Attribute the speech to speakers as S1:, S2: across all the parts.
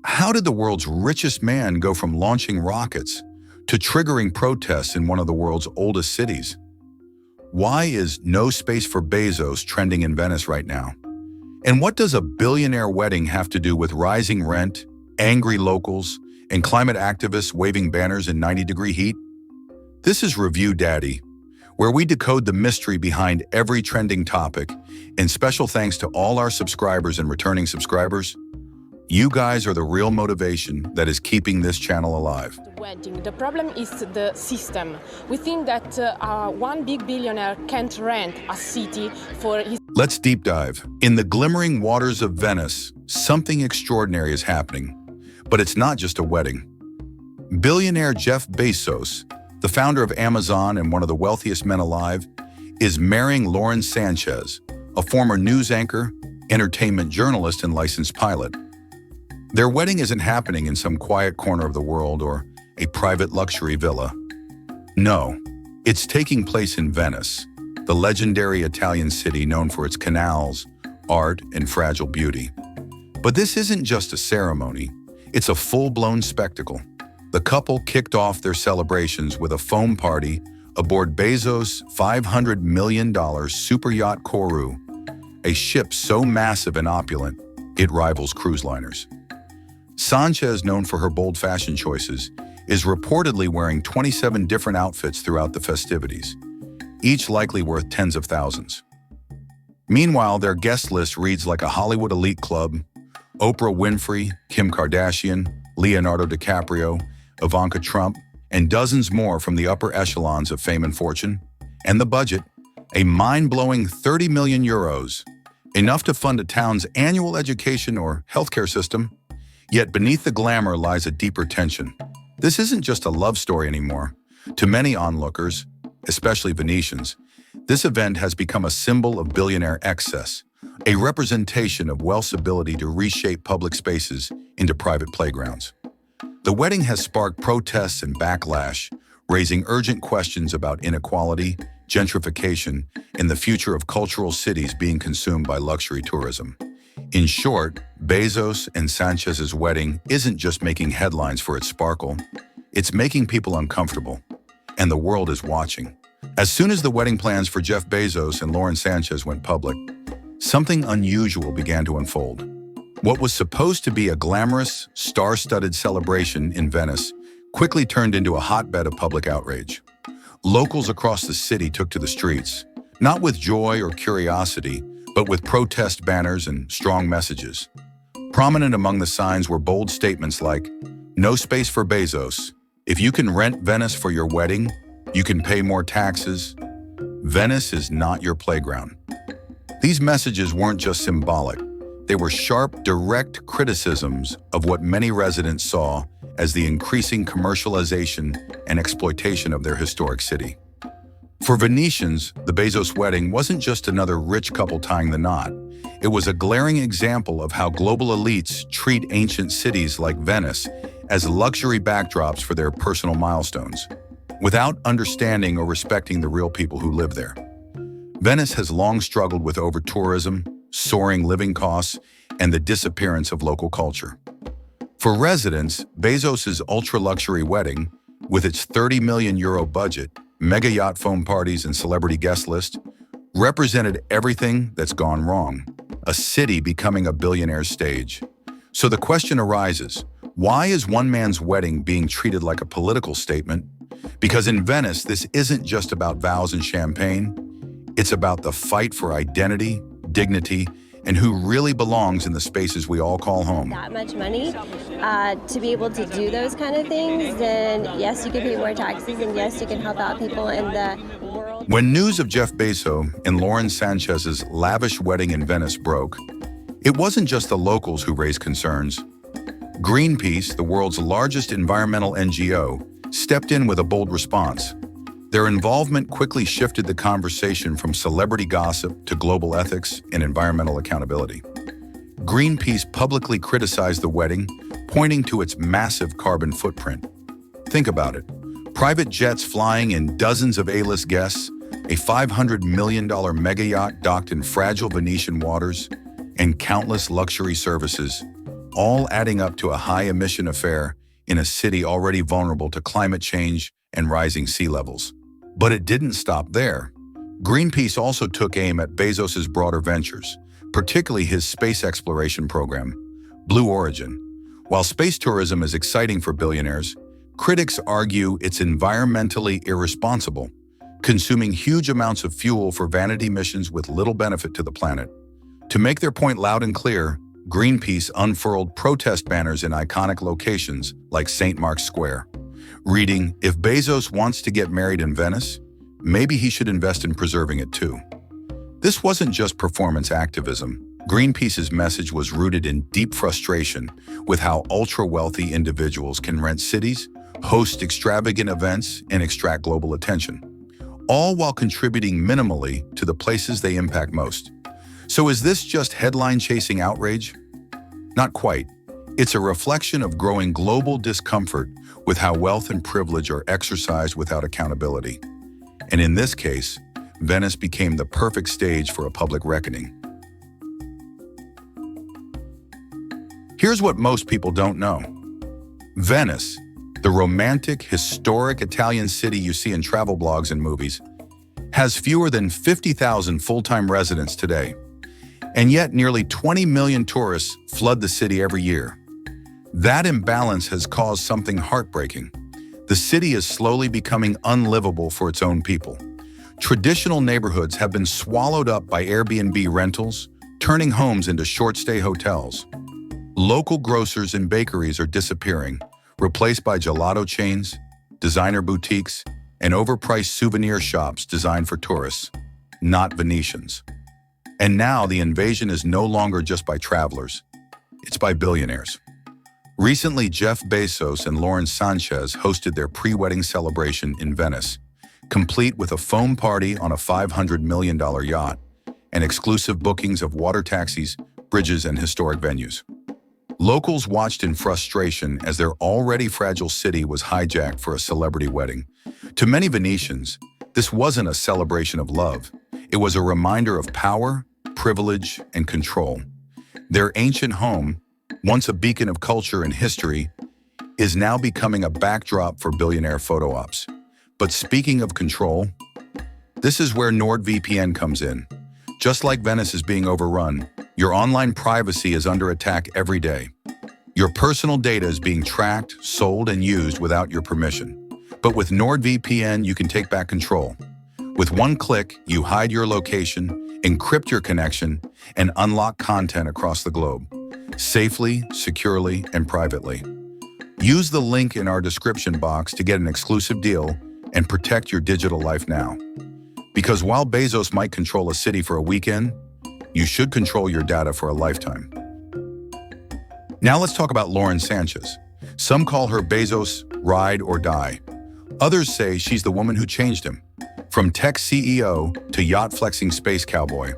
S1: how did the world's richest man go from launching rockets to triggering protests in one of the world's oldest cities? Why is "no space for Bezos" trending in Venice right now? And what does a billionaire wedding have to do with rising rent, angry locals, and climate activists waving banners in 90-degree heat? This is Review Daddy, where we decode the mystery behind every trending topic, and special thanks to all our subscribers and returning subscribers. You guys are the real motivation that is keeping this channel alive.
S2: Wedding. The problem is the system. We think that one big billionaire can't rent a city for his...
S1: Let's deep dive. In the glimmering waters of Venice, something extraordinary is happening. But it's not just a wedding. Billionaire Jeff Bezos, the founder of Amazon and one of the wealthiest men alive, is marrying Lauren Sánchez, a former news anchor, entertainment journalist, and licensed pilot. Their wedding isn't happening in some quiet corner of the world or a private luxury villa. No, it's taking place in Venice, the legendary Italian city known for its canals, art, and fragile beauty. But this isn't just a ceremony, it's a full-blown spectacle. The couple kicked off their celebrations with a foam party aboard Bezos' $500 million super yacht Kourou, a ship so massive and opulent, it rivals cruise liners. Sanchez, known for her bold fashion choices, is reportedly wearing 27 different outfits throughout the festivities, each likely worth tens of thousands. Meanwhile, their guest list reads like a Hollywood elite club: Oprah Winfrey, Kim Kardashian, Leonardo DiCaprio, Ivanka Trump, and dozens more from the upper echelons of fame and fortune. And the budget, a mind-blowing 30 million euros, enough to fund a town's annual education or healthcare system. Yet beneath the glamour lies a deeper tension. This isn't just a love story anymore. To many onlookers, especially Venetians, this event has become a symbol of billionaire excess, a representation of wealth's ability to reshape public spaces into private playgrounds. The wedding has sparked protests and backlash, raising urgent questions about inequality, gentrification, and the future of cultural cities being consumed by luxury tourism. In short, Bezos and Sanchez's wedding isn't just making headlines for its sparkle, it's making people uncomfortable, and the world is watching. As soon as the wedding plans for Jeff Bezos and Lauren Sánchez went public, something unusual began to unfold. What was supposed to be a glamorous, star-studded celebration in Venice quickly turned into a hotbed of public outrage. Locals across the city took to the streets, not with joy or curiosity, but with protest banners and strong messages. Prominent among the signs were bold statements like, "No space for Bezos. If you can rent Venice for your wedding, you can pay more taxes. Venice is not your playground." These messages weren't just symbolic. They were sharp, direct criticisms of what many residents saw as the increasing commercialization and exploitation of their historic city. For Venetians, the Bezos wedding wasn't just another rich couple tying the knot. It was a glaring example of how global elites treat ancient cities like Venice as luxury backdrops for their personal milestones, without understanding or respecting the real people who live there. Venice has long struggled with over-tourism, soaring living costs, and the disappearance of local culture. For residents, Bezos' ultra-luxury wedding, with its 30 million euro budget, mega yacht foam parties, and celebrity guest list, represented everything that's gone wrong, a city becoming a billionaire's stage. So the question arises, why is one man's wedding being treated like a political statement? Because in Venice, this isn't just about vows and champagne. It's about the fight for identity, dignity, and who really belongs in the spaces we all call home.
S3: That much money to be able to do those kind of things, then yes, you can pay more taxes, and yes, you can help out people in the world.
S1: When news of Jeff Bezos and Lauren Sánchez's lavish wedding in Venice broke, it wasn't just the locals who raised concerns. Greenpeace, the world's largest environmental NGO, stepped in with a bold response. Their involvement quickly shifted the conversation from celebrity gossip to global ethics and environmental accountability. Greenpeace publicly criticized the wedding, pointing to its massive carbon footprint. Think about it. Private jets flying in dozens of A-list guests, a $500 million mega yacht docked in fragile Venetian waters, and countless luxury services, all adding up to a high-emission affair in a city already vulnerable to climate change and rising sea levels. But it didn't stop there. Greenpeace also took aim at Bezos's broader ventures, particularly his space exploration program, Blue Origin. While space tourism is exciting for billionaires, critics argue it's environmentally irresponsible, consuming huge amounts of fuel for vanity missions with little benefit to the planet. To make their point loud and clear, Greenpeace unfurled protest banners in iconic locations like St. Mark's Square, reading, "If Bezos wants to get married in Venice, maybe he should invest in preserving it too." This wasn't just performance activism. Greenpeace's message was rooted in deep frustration with how ultra-wealthy individuals can rent cities, host extravagant events, and extract global attention, all while contributing minimally to the places they impact most. So is this just headline-chasing outrage? Not quite. It's a reflection of growing global discomfort with how wealth and privilege are exercised without accountability. And in this case, Venice became the perfect stage for a public reckoning. Here's what most people don't know. Venice, the romantic, historic Italian city you see in travel blogs and movies, has fewer than 50,000 full-time residents today. And yet nearly 20 million tourists flood the city every year. That imbalance has caused something heartbreaking. The city is slowly becoming unlivable for its own people. Traditional neighborhoods have been swallowed up by Airbnb rentals, turning homes into short-stay hotels. Local grocers and bakeries are disappearing, replaced by gelato chains, designer boutiques, and overpriced souvenir shops designed for tourists, not Venetians. And now the invasion is no longer just by travelers, it's by billionaires. Recently, Jeff Bezos and Lauren Sánchez hosted their pre-wedding celebration in Venice, complete with a foam party on a $500 million yacht and exclusive bookings of water taxis, bridges, and historic venues. Locals watched in frustration as their already fragile city was hijacked for a celebrity wedding. To many Venetians, this wasn't a celebration of love. It was a reminder of power, privilege, and control. Their ancient home, once a beacon of culture and history, is now becoming a backdrop for billionaire photo ops. But speaking of control, this is where NORDVPN comes in. Just like Venice is being overrun, your online privacy is under attack every day. Your personal data is being tracked, sold, and used without your permission. But with NORDVPN, you can take back control. With one click, you hide your location, encrypt your connection, and unlock content across the globe, safely, securely, and privately. Use the link in our description box to get an exclusive deal and protect your digital life now. Because while Bezos might control a city for a weekend, you should control your data for a lifetime. Now let's talk about Lauren Sánchez. Some call her Bezos' ride or die. Others say she's the woman who changed him, from tech CEO to yacht-flexing space cowboy.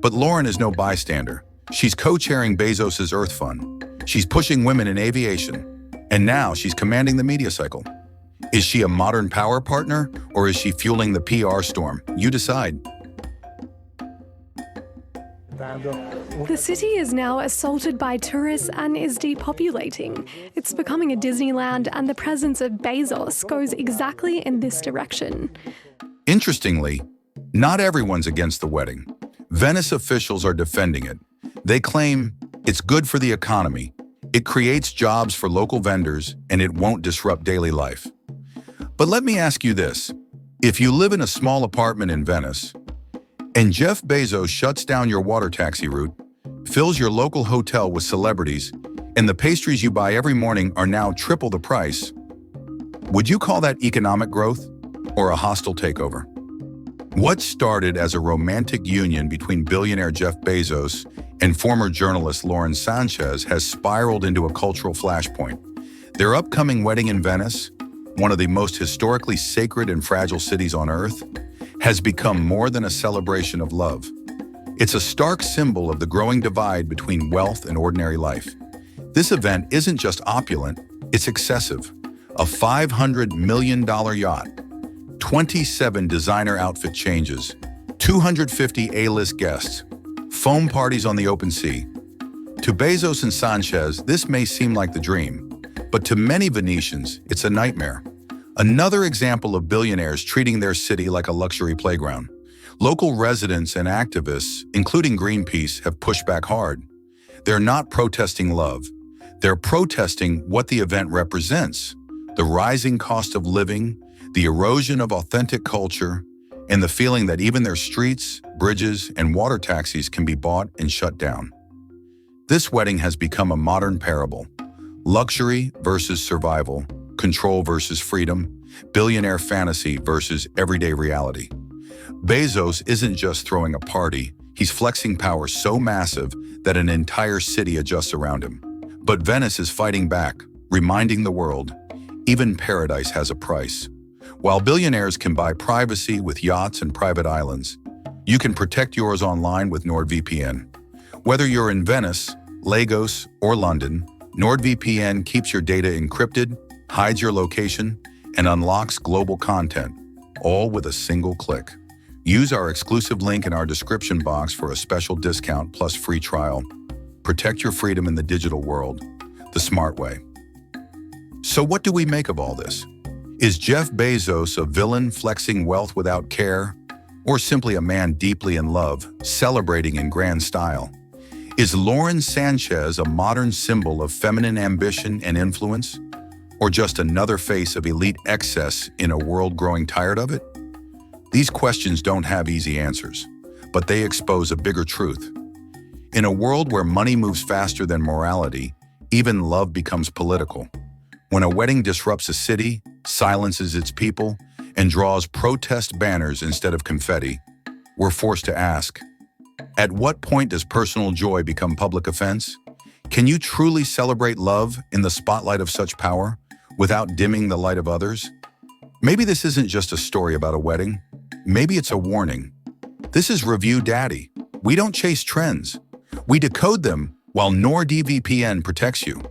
S1: But Lauren is no bystander. She's co-chairing Bezos' Earth Fund. She's pushing women in aviation. And now she's commanding the media cycle. Is she a modern power partner, or is she fueling the PR storm? You decide.
S4: The city is now assaulted by tourists and is depopulating. It's becoming a Disneyland, and the presence of Bezos goes exactly in this direction.
S1: Interestingly, not everyone's against the wedding. Venice officials are defending it. They claim it's good for the economy, it creates jobs for local vendors, and it won't disrupt daily life. But let me ask you this. If you live in a small apartment in Venice, and Jeff Bezos shuts down your water taxi route, fills your local hotel with celebrities, and the pastries you buy every morning are now triple the price, would you call that economic growth or a hostile takeover? What started as a romantic union between billionaire Jeff Bezos and former journalist Lauren Sánchez has spiraled into a cultural flashpoint. Their upcoming wedding in Venice, one of the most historically sacred and fragile cities on Earth, has become more than a celebration of love. It's a stark symbol of the growing divide between wealth and ordinary life. This event isn't just opulent, it's excessive. A $500 million yacht, 27 designer outfit changes, 250 A-list guests, foam parties on the open sea. To Bezos and Sanchez, this may seem like the dream, but to many Venetians, it's a nightmare. Another example of billionaires treating their city like a luxury playground. Local residents and activists, including Greenpeace, have pushed back hard. They're not protesting love. They're protesting what the event represents: the rising cost of living, the erosion of authentic culture, and the feeling that even their streets, bridges, and water taxis can be bought and shut down. This wedding has become a modern parable. Luxury versus survival, control versus freedom, billionaire fantasy versus everyday reality. Bezos isn't just throwing a party, he's flexing power so massive that an entire city adjusts around him. But Venice is fighting back, reminding the world, even paradise has a price. While billionaires can buy privacy with yachts and private islands, you can protect yours online with NORDVPN. Whether you're in Venice, Lagos, or London, NORDVPN keeps your data encrypted, hides your location, and unlocks global content, all with a single click. Use our exclusive link in our description box for a special discount plus free trial. Protect your freedom in the digital world, the smart way. So what do we make of all this? Is Jeff Bezos a villain flexing wealth without care, or simply a man deeply in love, celebrating in grand style? Is Lauren Sanchez a modern symbol of feminine ambition and influence, or just another face of elite excess in a world growing tired of it? These questions don't have easy answers, but they expose a bigger truth. In a world where money moves faster than morality, even love becomes political. When a wedding disrupts a city, silences its people, and draws protest banners instead of confetti, we're forced to ask, at what point does personal joy become public offense? Can you truly celebrate love in the spotlight of such power without dimming the light of others? Maybe this isn't just a story about a wedding. Maybe it's a warning. This is Review Daddy. We don't chase trends. We decode them while NORDVPN protects you.